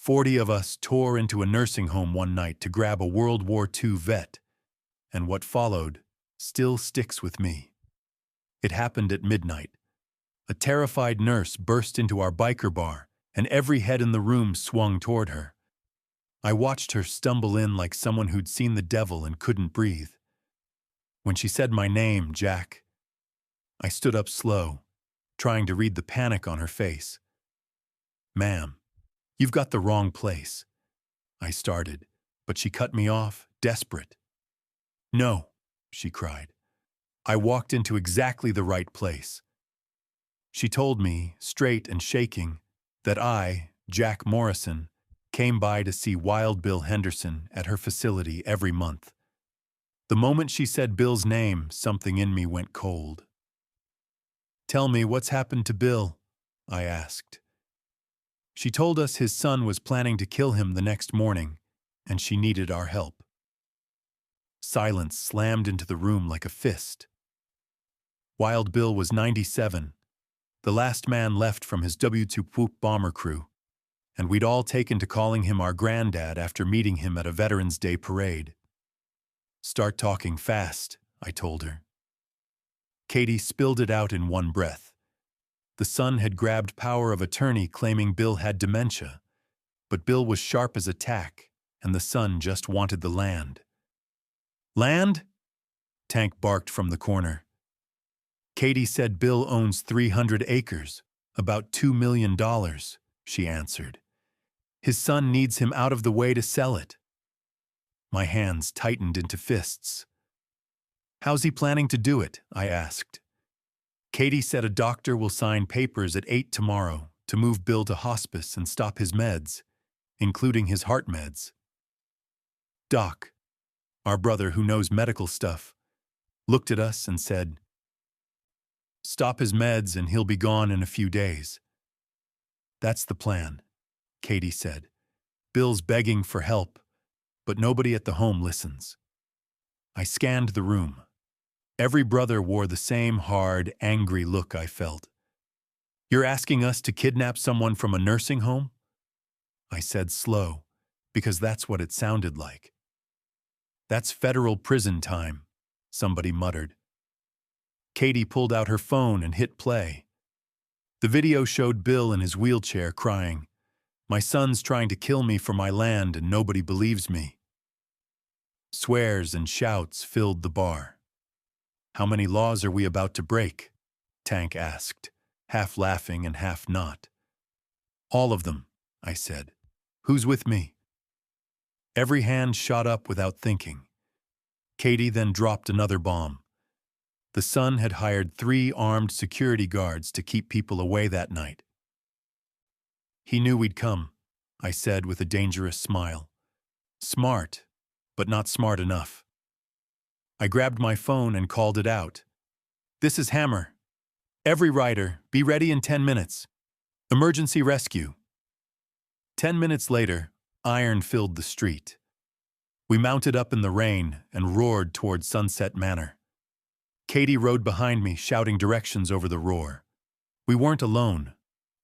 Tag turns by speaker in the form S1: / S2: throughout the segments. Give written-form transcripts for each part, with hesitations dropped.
S1: 40 of us tore into a nursing home one night to grab a World War II vet, and what followed still sticks with me. It happened at midnight. A terrified nurse burst into our biker bar, and every head in the room swung toward her. I watched her stumble in like someone who'd seen the devil and couldn't breathe. When she said my name, Jack, I stood up slow, trying to read the panic on her face. "Ma'am, you've got the wrong place," I started, but she cut me off, desperate. "No," she cried. "I walked into exactly the right place." She told me, straight and shaking, that I, Jack Morrison, came by to see Wild Bill Henderson at her facility every month. The moment she said Bill's name, something in me went cold. "Tell me what's happened to Bill?" I asked. She told us his son was planning to kill him the next morning, and she needed our help. Silence slammed into the room like a fist. Wild Bill was 97, the last man left from his Wwii bomber crew, and we'd all taken to calling him our granddad after meeting him at a Veterans Day parade. "Start talking fast," I told her. Katie spilled it out in one breath. The son had grabbed power of attorney claiming Bill had dementia, but Bill was sharp as a tack, and the son just wanted the land. "Land?" Tank barked from the corner. "Katie said Bill owns 300 acres, about $2 million, she answered. "His son needs him out of the way to sell it." My hands tightened into fists. "How's he planning to do it?" I asked. Katie said a doctor will sign papers at 8 tomorrow to move Bill to hospice and stop his meds, including his heart meds. Doc, our brother who knows medical stuff, looked at us and said, "Stop his meds and he'll be gone in a few days." "That's the plan," Katie said. "Bill's begging for help, but nobody at the home listens." I scanned the room. Every brother wore the same hard, angry look I felt. "You're asking us to kidnap someone from a nursing home?" I said slow, because that's what it sounded like. "That's federal prison time," somebody muttered. Katie pulled out her phone and hit play. The video showed Bill in his wheelchair crying, "My son's trying to kill me for my land and nobody believes me." Swears and shouts filled the bar. "How many laws are we about to break?" Tank asked, half laughing and half not. "All of them," I said. "Who's with me?" Every hand shot up without thinking. Katie then dropped another bomb. The son had hired 3 armed security guards to keep people away that night. "He knew we'd come," I said with a dangerous smile. "Smart, but not smart enough." I grabbed my phone and called it out. "This is Hammer. Every rider, be ready in 10 minutes. Emergency rescue." 10 minutes later, iron filled the street. We mounted up in the rain and roared toward Sunset Manor. Katie rode behind me, shouting directions over the roar. We weren't alone.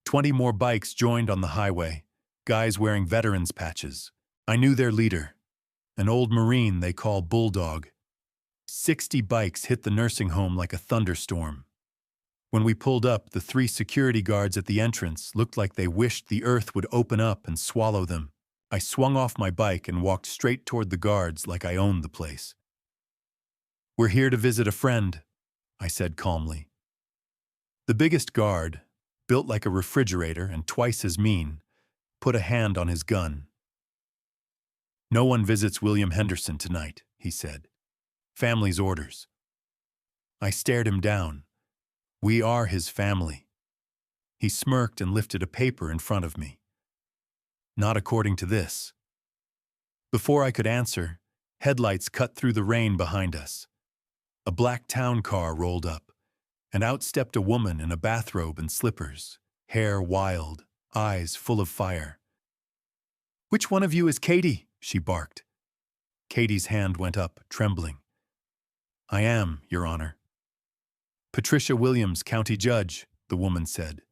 S1: 20 more bikes joined on the highway, guys wearing veterans patches. I knew their leader, an old Marine they call Bulldog. 60 bikes hit the nursing home like a thunderstorm. When we pulled up, the 3 security guards at the entrance looked like they wished the earth would open up and swallow them. I swung off my bike and walked straight toward the guards like I owned the place. "We're here to visit a friend," I said calmly. The biggest guard, built like a refrigerator and twice as mean, put a hand on his gun. "No one visits William Henderson tonight," he said. "Family's orders." I stared him down. "We are his family." He smirked and lifted a paper in front of me. "Not according to this." Before I could answer, headlights cut through the rain behind us. A black town car rolled up, and out stepped a woman in a bathrobe and slippers, hair wild, eyes full of fire. "Which one of you is Katie?" she barked. Katie's hand went up, trembling. "I am, Your Honor." "Patricia Williams, County Judge," the woman said.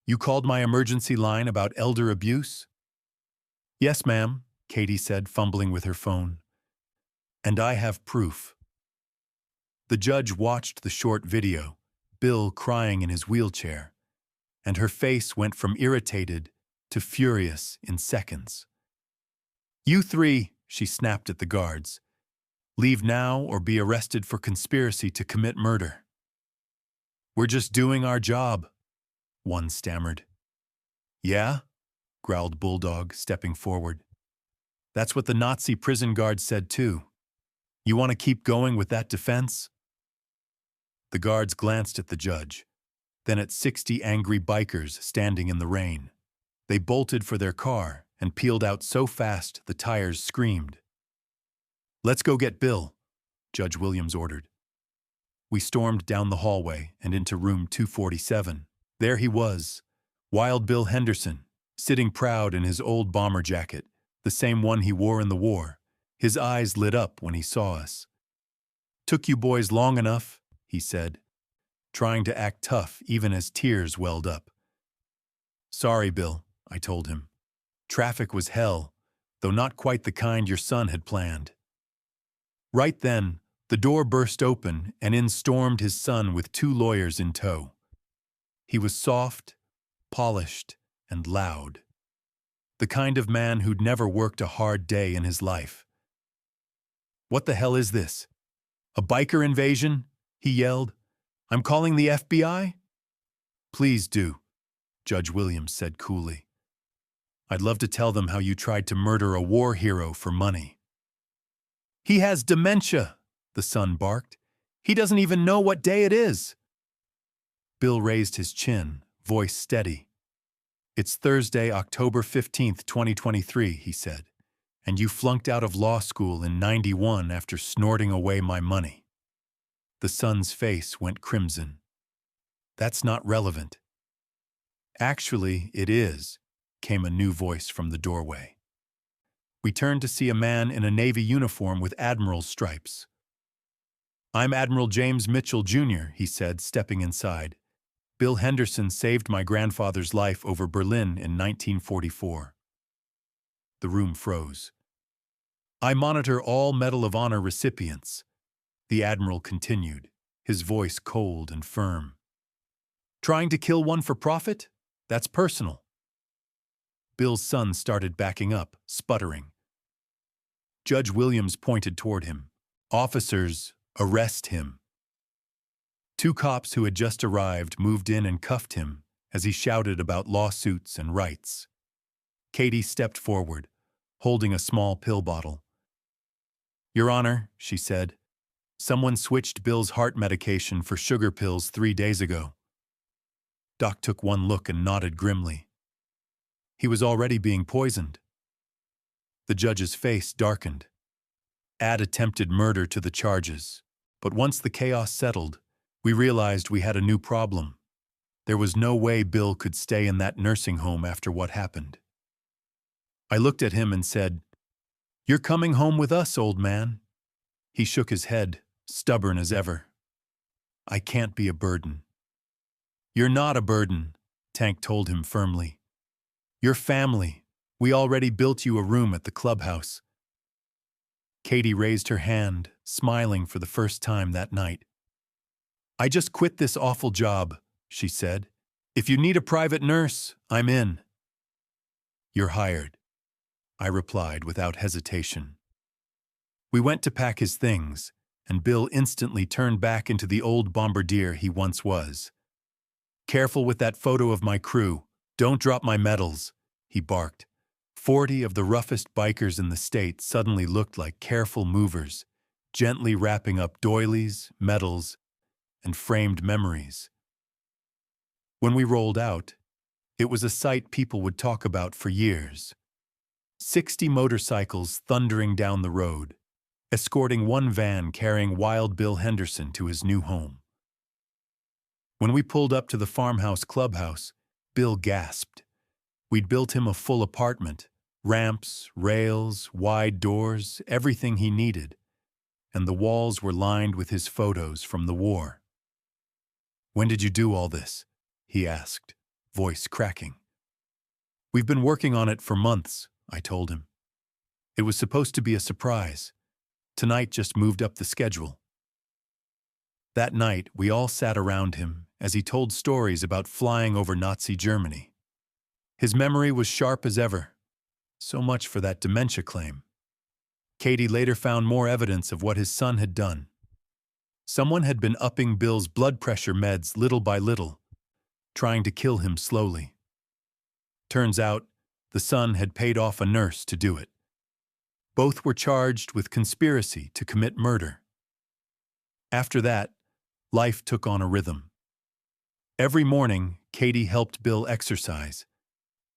S1: "You called my emergency line about elder abuse?" Yes, ma'am, Katie said, fumbling with her phone. And I have proof. The judge watched the short video, Bill crying in his wheelchair, and her face went from irritated to furious in seconds. You three, she snapped at the guards. Leave now or be arrested for conspiracy to commit murder. We're just doing our job, one stammered. Yeah? Growled Bulldog, stepping forward. That's what the Nazi prison guard said too. You want to keep going with that defense? The guards glanced at the judge, then at 60 angry bikers standing in the rain. They bolted for their car and peeled out so fast the tires screamed. Let's go get Bill, Judge Williams ordered. We stormed down the hallway and into room 247. There he was, Wild Bill Henderson, sitting proud in his old bomber jacket, the same one he wore in the war. His eyes lit up when he saw us. Took you boys long enough, he said, trying to act tough even as tears welled up. Sorry, Bill, I told him. Traffic was hell, though not quite the kind your son had planned. Right then, the door burst open and in stormed his son with 2 lawyers in tow. He was soft, polished, and loud. The kind of man who'd never worked a hard day in his life. What the hell is this? A biker invasion? He yelled. I'm calling the FBI? Please do, Judge Williams said coolly. I'd love to tell them how you tried to murder a war hero for money. He has dementia, the son barked. He doesn't even know what day it is. Bill raised his chin, voice steady. It's Thursday, October 15th, 2023, he said, and you flunked out of law school in '91 after snorting away my money. The son's face went crimson. That's not relevant. Actually, it is, came a new voice from the doorway. We turned to see a man in a Navy uniform with admiral stripes. I'm Admiral James Mitchell, Jr., he said, stepping inside. Bill Henderson saved my grandfather's life over Berlin in 1944. The room froze. I monitor all Medal of Honor recipients, the Admiral continued, his voice cold and firm. Trying to kill one for profit? That's personal. Bill's son started backing up, sputtering. Judge Williams pointed toward him. Officers, arrest him. 2 cops who had just arrived moved in and cuffed him as he shouted about lawsuits and rights. Katie stepped forward, holding a small pill bottle. Your Honor, she said, someone switched Bill's heart medication for sugar pills 3 days ago. Doc took one look and nodded grimly. He was already being poisoned. The judge's face darkened. Add attempted murder to the charges, but once the chaos settled, we realized we had a new problem. There was no way Bill could stay in that nursing home after what happened. I looked at him and said, You're coming home with us, old man. He shook his head, stubborn as ever. I can't be a burden. You're not a burden, Tank told him firmly. You're family. We already built you a room at the clubhouse. Katie raised her hand, smiling for the first time that night. I just quit this awful job, she said. If you need a private nurse, I'm in. You're hired, I replied without hesitation. We went to pack his things, and Bill instantly turned back into the old bombardier he once was. Careful with that photo of my crew. Don't drop my medals, he barked. 40 of the roughest bikers in the state suddenly looked like careful movers, gently wrapping up doilies, medals, and framed memories. When we rolled out, it was a sight people would talk about for years. 60 motorcycles thundering down the road, escorting one van carrying Wild Bill Henderson to his new home. When we pulled up to the farmhouse clubhouse, Bill gasped. We'd built him a full apartment, ramps, rails, wide doors, everything he needed, and the walls were lined with his photos from the war. When did you do all this? He asked, voice cracking. We've been working on it for months, I told him. It was supposed to be a surprise. Tonight just moved up the schedule. That night, we all sat around him as he told stories about flying over Nazi Germany. His memory was sharp as ever. So much for that dementia claim. Katie later found more evidence of what his son had done. Someone had been upping Bill's blood pressure meds little by little, trying to kill him slowly. Turns out, the son had paid off a nurse to do it. Both were charged with conspiracy to commit murder. After that, life took on a rhythm. Every morning, Katie helped Bill exercise.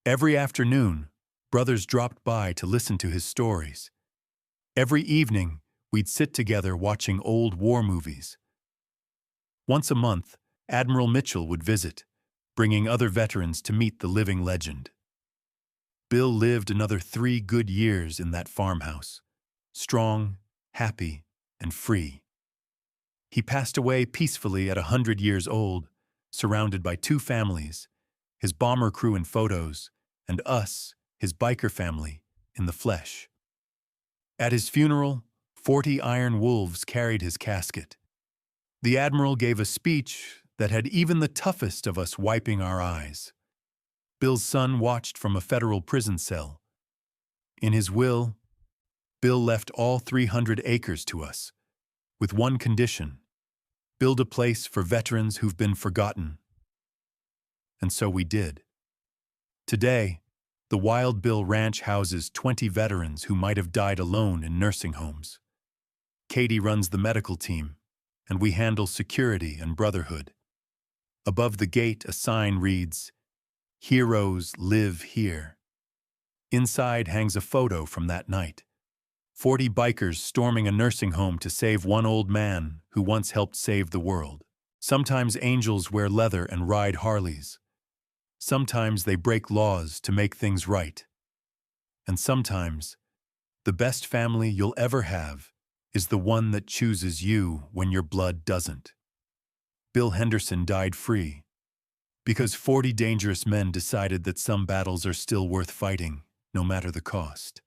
S1: Every afternoon, brothers dropped by to listen to his stories. Every evening, we'd sit together watching old war movies. Once a month, Admiral Mitchell would visit, bringing other veterans to meet the living legend. Bill lived another 3 good years in that farmhouse, strong, happy, and free. He passed away peacefully at 100 years old, surrounded by 2 families, his bomber crew in photos, and us, his biker family, in the flesh. At his funeral, 40 iron wolves carried his casket. The Admiral gave a speech that had even the toughest of us wiping our eyes. Bill's son watched from a federal prison cell. In his will, Bill left all 300 acres to us, with one condition: build a place for veterans who've been forgotten. And so we did. Today, the Wild Bill Ranch houses 20 veterans who might have died alone in nursing homes. Katie runs the medical team, and we handle security and brotherhood. Above the gate, a sign reads, "Heroes live here." Inside hangs a photo from that night. 40 bikers storming a nursing home to save one old man who once helped save the world. Sometimes angels wear leather and ride Harleys. Sometimes they break laws to make things right. And sometimes, the best family you'll ever have is the one that chooses you when your blood doesn't. Bill Henderson died free because 40 dangerous men decided that some battles are still worth fighting, no matter the cost.